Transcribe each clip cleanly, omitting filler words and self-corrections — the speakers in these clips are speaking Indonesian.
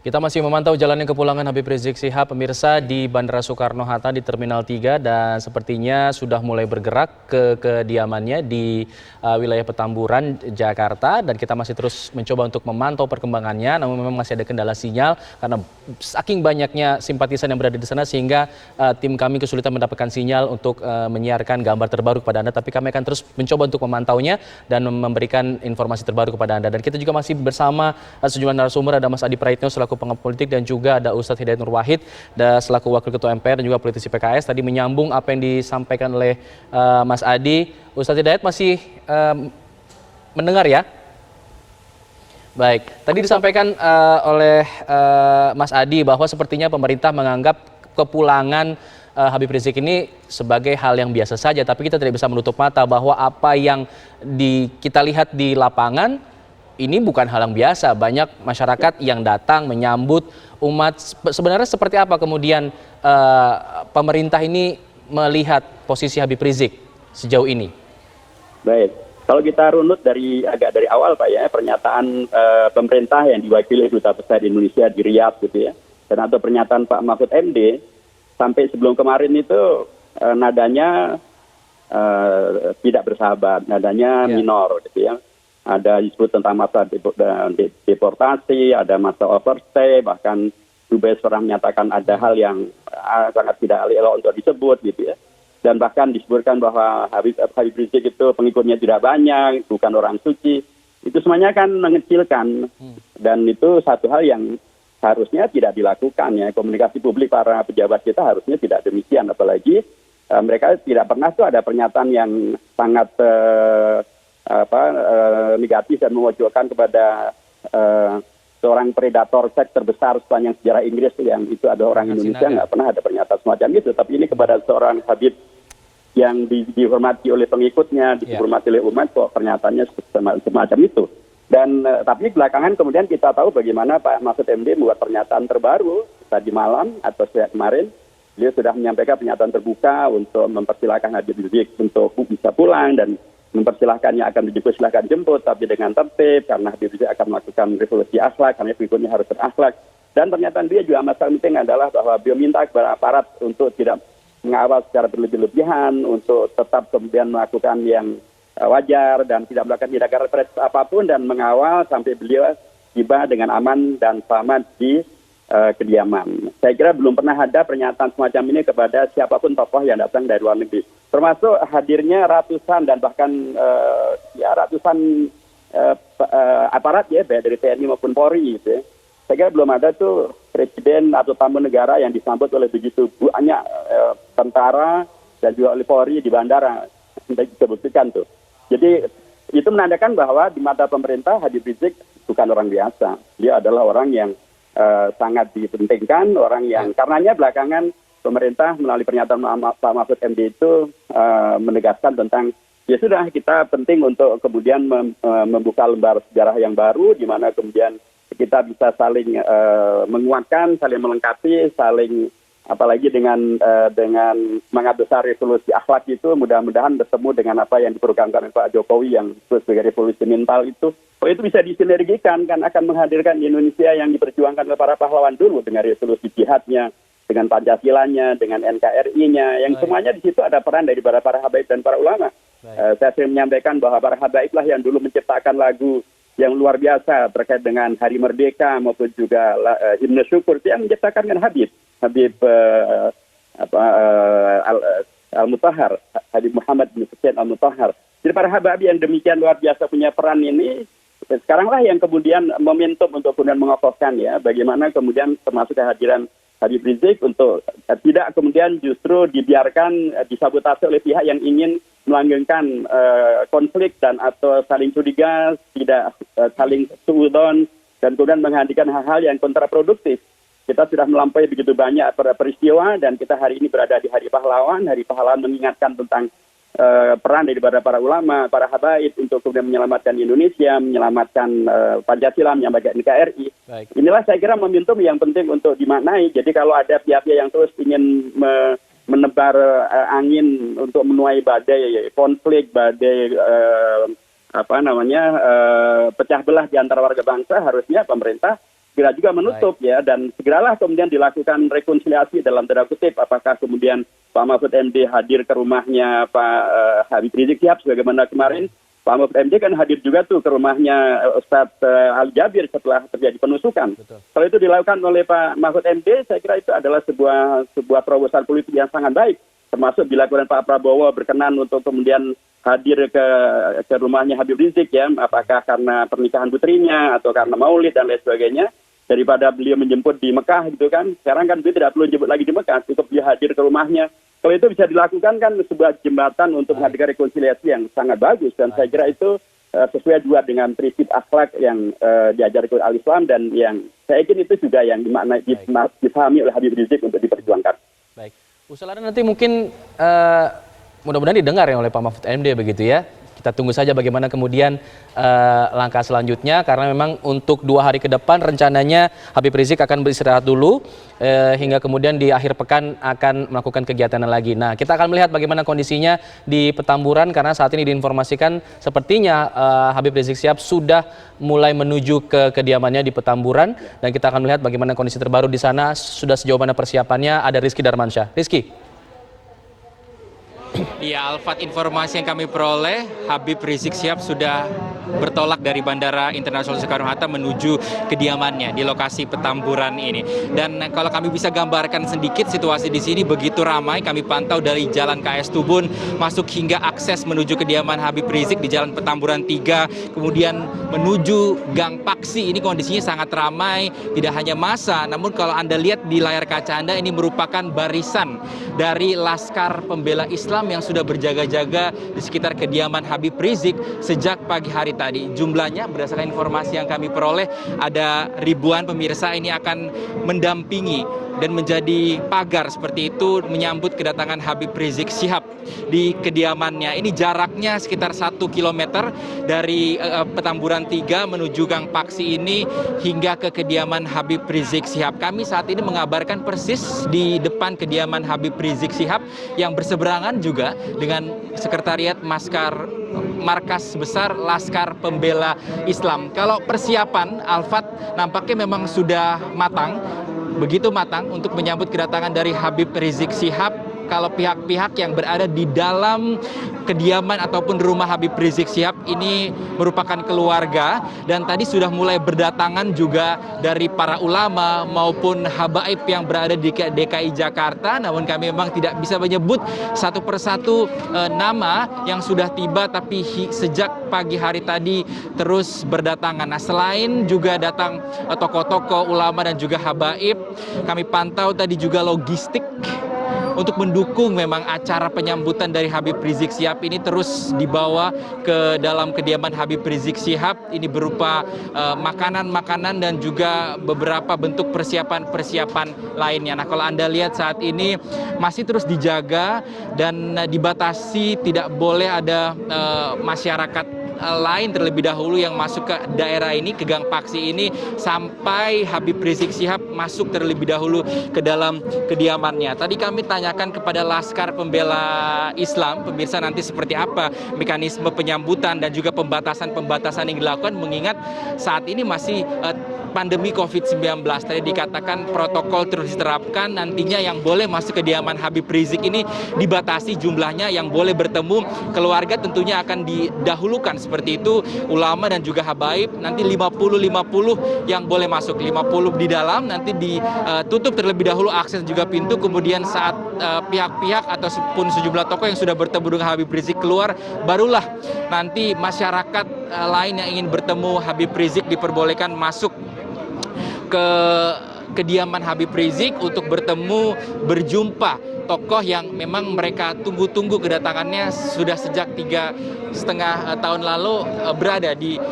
Kita masih memantau jalannya kepulangan Habib Rizik Syihab pemirsa di Bandara Soekarno-Hatta di Terminal 3 dan sepertinya sudah mulai bergerak ke kediamannya di wilayah Petamburan, Jakarta, dan kita masih terus mencoba untuk memantau perkembangannya, namun memang masih ada kendala sinyal karena saking banyaknya simpatisan yang berada di sana sehingga tim kami kesulitan mendapatkan sinyal untuk menyiarkan gambar terbaru kepada Anda, tapi kami akan terus mencoba untuk memantaunya dan memberikan informasi terbaru kepada Anda. Dan kita juga masih bersama sejumlah narasumber, ada Mas Adi Praitno selaku pengamat politik dan juga ada Ustadz Hidayat Nur Wahid selaku Wakil Ketua MPR dan juga politisi PKS. Tadi menyambung apa yang disampaikan oleh Mas Adi. Ustadz Hidayat masih mendengar ya? Baik, tadi disampaikan oleh Mas Adi bahwa sepertinya pemerintah menganggap kepulangan Habib Rizik ini sebagai hal yang biasa saja, tapi kita tidak bisa menutup mata bahwa apa yang kita lihat di lapangan ini bukan hal yang biasa. Banyak masyarakat yang datang menyambut umat. Sebenarnya seperti apa kemudian pemerintah ini melihat posisi Habib Rizik sejauh ini? Baik, kalau kita runut agak dari awal Pak ya, pernyataan pemerintah yang diwakili Duta Besar Indonesia di Riyadh gitu ya, dan atau pernyataan Pak Mahfud MD sampai sebelum kemarin itu nadanya tidak bersahabat, nadanya minor gitu ya. Ada disebut tentang masa deportasi, ada masa overstay, bahkan Dubes pernah menyatakan ada hal yang sangat tidak elok untuk disebut gitu ya. Dan bahkan disebutkan bahwa Habib Rizik itu pengikutnya tidak banyak, bukan orang suci. Itu semuanya kan mengecilkan. Dan itu satu hal yang harusnya tidak dilakukan ya. Komunikasi publik para pejabat kita harusnya tidak demikian. Apalagi mereka tidak pernah tuh ada pernyataan yang sangat negatif dan memojokkan kepada seorang predator seks terbesar sepanjang sejarah Inggris yang itu ada orang Indonesia, nggak pernah ada pernyataan semacam itu. Tapi ini kepada seorang Habib yang dihormati oleh pengikutnya, dihormati oleh umat, kok pernyataannya semacam itu. Dan tapi belakangan kemudian kita tahu bagaimana Pak Mahfud MD membuat pernyataan terbaru tadi malam atau sejak kemarin. Beliau sudah menyampaikan pernyataan terbuka untuk mempersilahkan Habib Rizik untuk bisa pulang dan mempersilahkannya akan dipersilahkan jemput, tapi dengan tertib karena Habib Rizik akan melakukan revolusi akhlak, karena pengikutnya harus berakhlak. Dan pernyataan dia juga masalah penting adalah bahwa beliau minta kepada aparat untuk tidak mengawal secara berlebih-lebihan, untuk tetap kemudian melakukan yang wajar dan tidak melakukan tindakan represif apapun dan mengawal sampai beliau tiba dengan aman dan selamat di kediaman. Saya kira belum pernah ada pernyataan semacam ini kepada siapapun tokoh yang datang dari luar negeri. Termasuk hadirnya ratusan dan bahkan ratusan aparat ya, baik dari TNI maupun Polri gitu ya. Saya kira belum ada tuh presiden atau tamu negara yang disambut oleh begitu banyak tentara dan juga oleh Polri di bandara. Kita bisa buktikan tuh. Jadi itu menandakan bahwa di mata pemerintah Habib Rizik bukan orang biasa. Dia adalah orang yang sangat dipentingkan, orang yang karenanya belakangan pemerintah melalui pernyataan Pak Mahfud MD itu menegaskan tentang ya sudah kita penting untuk kemudian membuka lembar sejarah yang baru di mana kemudian kita bisa saling menguatkan, saling melengkapi, saling apalagi dengan semangat besar revolusi akhlak itu mudah-mudahan bertemu dengan apa yang diprogramkan oleh Pak Jokowi yang disebut sebagai revolusi mental itu. Oh, itu bisa disinergikan kan akan menghadirkan Indonesia yang diperjuangkan oleh para pahlawan dulu dengan revolusi jihadnya, dengan Pancasilanya, dengan NKRI-nya, yang semuanya di situ ada peran dari para habaib dan para ulama. Saya sering menyampaikan bahwa para habaib lah yang dulu menciptakan lagu yang luar biasa terkait dengan Hari Merdeka maupun juga himne syukur yang menciptakan kan Habib Al-Mutahhar, Habib Muhammad bin Hussein Al-Mutahhar. Jadi para habaib yang demikian luar biasa punya peran ini sekaranglah yang kemudian momentum untuk kemudian mengokohkan ya bagaimana kemudian termasuk kehadiran Habib Rizik untuk tidak kemudian justru dibiarkan disabotase oleh pihak yang ingin melanggengkan konflik dan atau saling curiga, tidak saling suudzon dan kemudian menghadirkan hal-hal yang kontraproduktif. Kita sudah melampaui begitu banyak peristiwa dan kita hari ini berada di Hari Pahlawan. Hari Pahlawan mengingatkan tentang peran daripada para ulama, para habaib untuk kemudian menyelamatkan Indonesia, menyelamatkan Pancasila, menyelamatkan NKRI. Baik. Inilah saya kira momentum yang penting untuk dimaknai. Jadi kalau ada pihak-pihak yang terus ingin menebar angin untuk menuai badai konflik, badai pecah belah di antara warga bangsa, harusnya pemerintah segera juga menutup ya, dan segeralah kemudian dilakukan rekonsiliasi dalam tanda kutip, apakah kemudian Pak Mahfud MD hadir ke rumahnya Pak Habib Rizik Syihab sebagaimana kemarin Pak Mahfud MD kan hadir juga tuh ke rumahnya Ustadz Ali Jabir setelah terjadi penusukan. Betul. Kalau itu dilakukan oleh Pak Mahfud MD, saya kira itu adalah sebuah terobosan politik yang sangat baik, termasuk dilakukan Pak Prabowo berkenan untuk kemudian hadir ke rumahnya Habib Rizik ya, apakah karena pernikahan putrinya atau karena maulid dan lain sebagainya, daripada beliau menjemput di Mekah gitu kan. Sekarang kan beliau tidak perlu jemput lagi di Mekah, cukup dia hadir ke rumahnya. Kalau itu bisa dilakukan kan sebuah jembatan untuk menghadirkan rekonsiliasi yang sangat bagus, dan saya kira itu sesuai juga dengan prinsip akhlak yang diajarkan al-Islam, dan yang saya yakin itu juga yang dipahami oleh Habib Rizik untuk diperjuangkan. Baik, usulannya nanti mungkin mudah-mudahan didengar ya oleh Pak Mahfud MD begitu ya. Kita tunggu saja bagaimana kemudian langkah selanjutnya, karena memang untuk 2 hari ke depan rencananya Habib Rizik akan beristirahat dulu hingga kemudian di akhir pekan akan melakukan kegiatan lagi. Nah, kita akan melihat bagaimana kondisinya di Petamburan, karena saat ini diinformasikan sepertinya Habib Rizik Syihab sudah mulai menuju ke kediamannya di Petamburan, dan kita akan melihat bagaimana kondisi terbaru di sana. Sudah sejauh mana persiapannya, ada Rizky Darmansyah. Rizky. Ya, Alfat, informasi yang kami peroleh, Habib Rizik Syihab sudah bertolak dari Bandara Internasional Soekarno-Hatta menuju kediamannya di lokasi Petamburan ini. Dan kalau kami bisa gambarkan sedikit situasi di sini begitu ramai, kami pantau dari Jalan KS Tubun masuk hingga akses menuju kediaman Habib Rizik di Jalan Petamburan 3, kemudian menuju Gang Paksi. Ini kondisinya sangat ramai, tidak hanya massa, namun kalau Anda lihat di layar kaca Anda, ini merupakan barisan dari Laskar Pembela Islam yang sudah berjaga-jaga di sekitar kediaman Habib Rizik sejak pagi hari tadi. Jumlahnya berdasarkan informasi yang kami peroleh ada ribuan pemirsa ini akan mendampingi dan menjadi pagar seperti itu menyambut kedatangan Habib Rizik Syihab di kediamannya. Ini jaraknya sekitar 1 km dari Petamburan 3 menuju Gang Paksi ini hingga ke kediaman Habib Rizik Syihab. Kami saat ini mengabarkan persis di depan kediaman Habib Rizik Syihab yang berseberangan juga dengan Sekretariat Markas Besar Laskar Pembela Islam. Kalau persiapan, Alfat, nampaknya memang sudah matang, begitu matang untuk menyambut kedatangan dari Habib Rizik Syihab. Kalau pihak-pihak yang berada di dalam kediaman ataupun rumah Habib Rizik Syihab ini merupakan keluarga, dan tadi sudah mulai berdatangan juga dari para ulama maupun habaib yang berada di DKI Jakarta. Namun kami memang tidak bisa menyebut satu persatu nama yang sudah tiba, tapi sejak pagi hari tadi terus berdatangan. Nah, selain juga datang tokoh-tokoh ulama dan juga habaib, kami pantau tadi juga logistik untuk mendukung memang acara penyambutan dari Habib Rizik Syihab ini terus dibawa ke dalam kediaman Habib Rizik Syihab. Ini berupa makanan-makanan dan juga beberapa bentuk persiapan-persiapan lainnya. Nah, kalau Anda lihat saat ini masih terus dijaga dan dibatasi, tidak boleh ada masyarakat lain terlebih dahulu yang masuk ke daerah ini, ke Gang Paksi ini, sampai Habib Rizik Syihab masuk terlebih dahulu ke dalam kediamannya. Tadi kami tanyakan kepada Laskar Pembela Islam, pemirsa, nanti seperti apa mekanisme penyambutan dan juga pembatasan-pembatasan yang dilakukan, mengingat saat ini masih pandemi COVID-19. Tadi dikatakan protokol terus diterapkan, nantinya yang boleh masuk ke kediaman Habib Rizik ini dibatasi jumlahnya, yang boleh bertemu keluarga tentunya akan didahulukan seperti itu, ulama dan juga habaib. Nanti 50-50 yang boleh masuk, 50 di dalam, nanti ditutup terlebih dahulu akses juga pintu, kemudian saat pihak-pihak ataupun sejumlah tokoh yang sudah bertemu dengan Habib Rizik keluar, barulah nanti masyarakat lain yang ingin bertemu Habib Rizik diperbolehkan masuk ke kediaman Habib Rizik untuk bertemu, berjumpa tokoh yang memang mereka tunggu-tunggu kedatangannya sudah sejak 3,5 tahun lalu berada di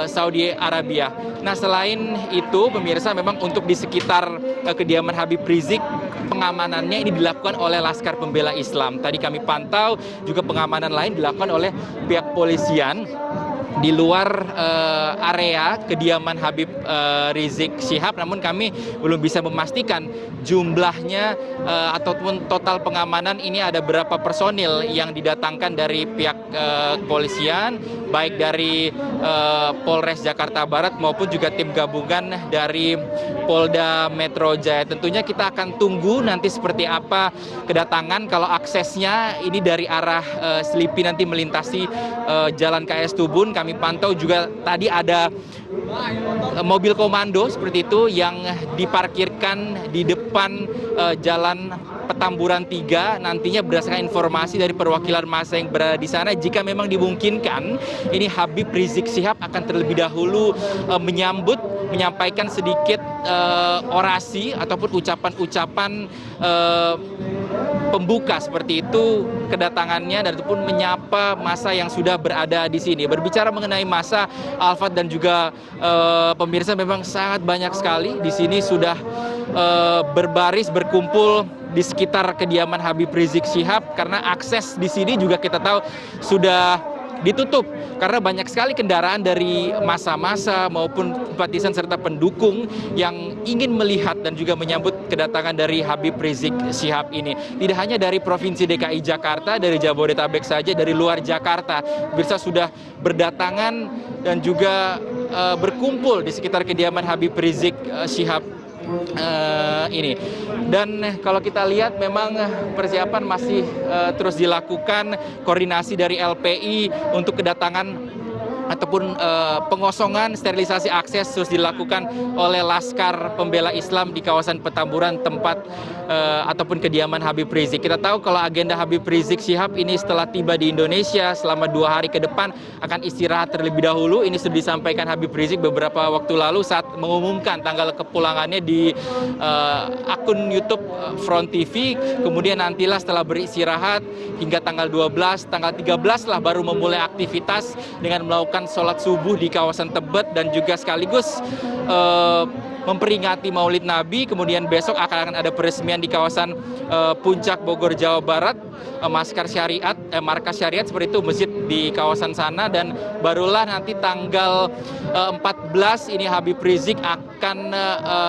Saudi Arabia. Nah, selain itu pemirsa, memang untuk di sekitar kediaman Habib Rizik pengamanannya ini dilakukan oleh Laskar Pembela Islam. Tadi kami pantau juga pengamanan lain dilakukan oleh pihak polisian di luar area kediaman Habib Rizik Syihab, namun kami belum bisa memastikan jumlahnya ataupun total pengamanan ini ada berapa personil yang didatangkan dari pihak kepolisian, baik dari Polres Jakarta Barat maupun juga tim gabungan dari Polda Metro Jaya. Tentunya kita akan tunggu nanti seperti apa kedatangan. Kalau aksesnya ini dari arah Selipi nanti melintasi Jalan KS Tubun, kami pantau juga tadi ada mobil komando seperti itu yang diparkirkan di depan Jalan Petamburan 3. Nantinya berdasarkan informasi dari perwakilan massa yang berada di sana, jika memang dimungkinkan, ini Habib Rizik Syihab akan terlebih dahulu menyampaikan sedikit orasi ataupun ucapan-ucapan pembuka seperti itu kedatangannya, dan ataupun menyapa massa yang sudah berada di sini. Berbicara mengenai massa, Alfat dan juga pemirsa, memang sangat banyak sekali di sini sudah berbaris berkumpul di sekitar kediaman Habib Rizik Syihab, karena akses di sini juga kita tahu sudah ditutup karena banyak sekali kendaraan dari massa-massa maupun simpatisan serta pendukung yang ingin melihat dan juga menyambut kedatangan dari Habib Rizik Syihab ini. Tidak hanya dari Provinsi DKI Jakarta, dari Jabodetabek saja, dari luar Jakarta bisa sudah berdatangan dan juga berkumpul di sekitar kediaman Habib Rizik Syihab ini. Dan kalau kita lihat memang persiapan masih terus dilakukan, koordinasi dari LPI untuk kedatangan ataupun pengosongan sterilisasi akses terus dilakukan oleh Laskar Pembela Islam di kawasan Petamburan, tempat ataupun kediaman Habib Rizik. Kita tahu kalau agenda Habib Rizik Syihab ini setelah tiba di Indonesia selama 2 hari ke depan akan istirahat terlebih dahulu. Ini sudah disampaikan Habib Rizik beberapa waktu lalu saat mengumumkan tanggal kepulangannya di akun YouTube Front TV. Kemudian nantilah setelah beristirahat hingga tanggal 12, tanggal 13 lah baru memulai aktivitas dengan melakukan sholat subuh di kawasan Tebet dan juga sekaligus memperingati Maulid Nabi. Kemudian besok akan ada peresmian di kawasan Puncak Bogor, Jawa Barat, markas syariat seperti itu, masjid di kawasan sana. Dan barulah nanti tanggal 14 ini Habib Rizik akan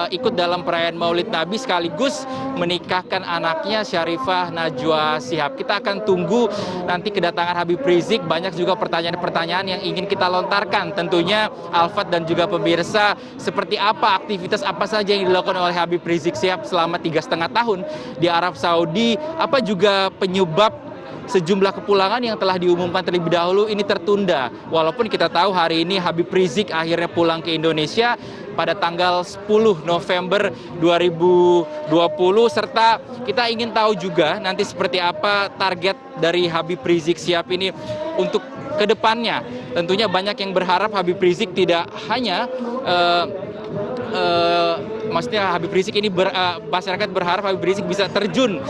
ikut dalam perayaan Maulid Nabi sekaligus menikahkan anaknya Syarifah Najwa Shihab. Kita akan tunggu nanti kedatangan Habib Rizik. Banyak juga pertanyaan-pertanyaan yang ingin kita lontarkan tentunya, Alfat dan juga pemirsa, seperti apa aktivitas apa saja yang dilakukan oleh Habib Rizik Syihab selama 3,5 tahun di Arab Saudi, apa juga penyebab sejumlah kepulangan yang telah diumumkan terlebih dahulu ini tertunda. Walaupun kita tahu hari ini Habib Rizik akhirnya pulang ke Indonesia pada tanggal 10 November 2020, serta kita ingin tahu juga nanti seperti apa target dari Habib Rizik Syihab ini untuk kedepannya. Tentunya banyak yang berharap Habib Rizik tidak hanya maksudnya Habib Rizik ini masyarakat berharap Habib Rizik bisa terjun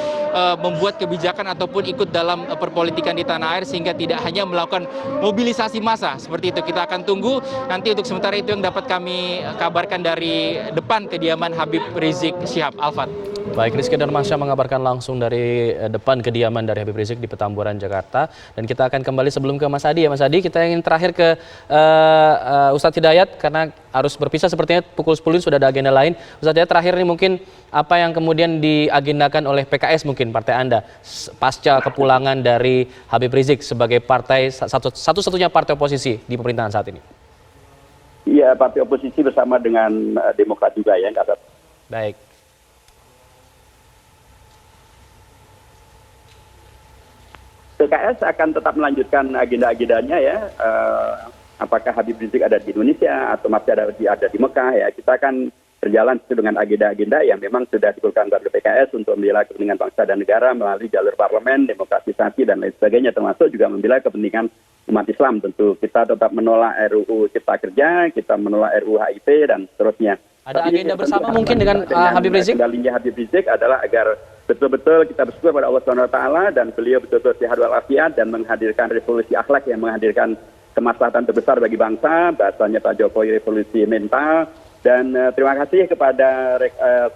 membuat kebijakan ataupun ikut dalam perpolitikan di tanah air, sehingga tidak hanya melakukan mobilisasi massa seperti itu. Kita akan tunggu nanti. Untuk sementara itu yang dapat kami kabarkan dari depan kediaman Habib Rizik Syihab. Alfat. Baik, Rizky Darmansyah mengabarkan langsung dari depan kediaman dari Habib Rizik di Petamburan, Jakarta. Dan kita akan kembali sebelum ke Mas Adi ya. Mas Adi, kita ingin terakhir ke Ustadz Hidayat karena harus berpisah sepertinya pukul 10 sudah ada agenda lain. Ustadz Hidayat, terakhir ini mungkin apa yang kemudian diagendakan oleh PKS mungkin partai Anda pasca kepulangan dari Habib Rizik sebagai partai satu-satunya partai oposisi di pemerintahan saat ini? Iya, partai oposisi bersama dengan Demokrat juga ya, Kak. Baik. PKS akan tetap melanjutkan agenda-agendanya ya. Apakah Habib Rizik ada di Indonesia atau masih ada di Mekah ya. Kita akan berjalan sesuai dengan agenda-agenda yang memang sudah dikeluarkan oleh PKS untuk membela kepentingan bangsa dan negara melalui jalur parlemen, demokratisasi dan lain sebagainya, termasuk juga membela kepentingan umat Islam. Tentu kita tetap menolak RUU Cipta Kerja, kita menolak RUU HIP dan seterusnya. Ada agenda bersama mungkin dengan Habib Rizik? Kendalinya Habib Rizik adalah agar betul-betul kita bersyukur pada Allah SWT dan beliau betul-betul sehat walafiat dan menghadirkan revolusi akhlak yang menghadirkan kemaslahatan terbesar bagi bangsa. Bahasanya Pak Jokowi revolusi mental. Dan terima kasih kepada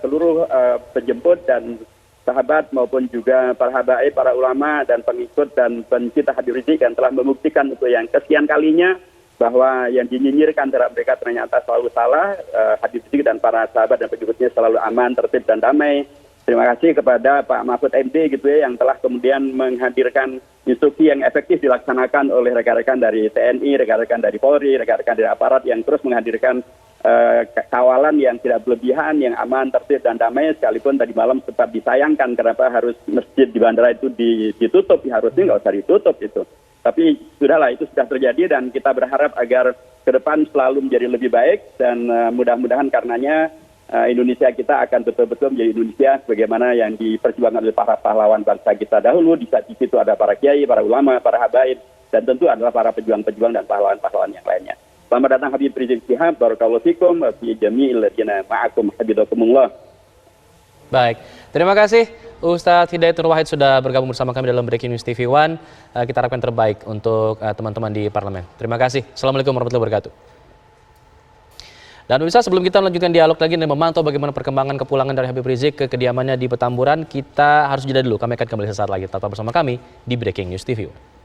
seluruh penjemput dan sahabat maupun juga para habaib, para ulama dan pengikut dan pencinta Habib Rizik yang telah membuktikan untuk yang kesekian kalinya bahwa yang dinyinyirkan terhadap mereka ternyata selalu salah. Habib Rizik dan para sahabat dan pengikutnya selalu aman, tertib dan damai. Terima kasih kepada Pak Mahfud MD gitu ya, yang telah kemudian menghadirkan instruksi yang efektif dilaksanakan oleh rekan-rekan dari TNI, rekan-rekan dari Polri, rekan-rekan dari aparat yang terus menghadirkan kawalan yang tidak berlebihan, yang aman, tertib dan damai. Sekalipun tadi malam sempat disayangkan kenapa harus masjid di bandara itu ditutup, harusnya nggak usah ditutup itu. Tapi sudahlah, itu sudah terjadi dan kita berharap agar ke depan selalu menjadi lebih baik dan mudah-mudahan karenanya Indonesia kita akan betul-betul menjadi Indonesia sebagaimana yang diperjuangkan oleh para pahlawan bangsa kita dahulu. Di situ ada para kiai, para ulama, para habaib, dan tentu adalah para pejuang-pejuang dan pahlawan-pahlawan yang lainnya. Selamat datang Habib Rizik Syihab, barakallahu fikum wa fi jami'il ladzina ma'akum habibakumullah. Baik, terima kasih Ustadz Hidayat Nur Wahid sudah bergabung bersama kami dalam Breaking News TV One. Kita harapkan terbaik untuk teman-teman di parlemen. Terima kasih. Assalamualaikum warahmatullahi wabarakatuh. Dan pemirsa, sebelum kita melanjutkan dialog lagi dan memantau bagaimana perkembangan kepulangan dari Habib Rizik ke kediamannya di Petamburan, kita harus jeda dulu. Kami akan kembali sesaat lagi. Tetap bersama kami di Breaking News TV One.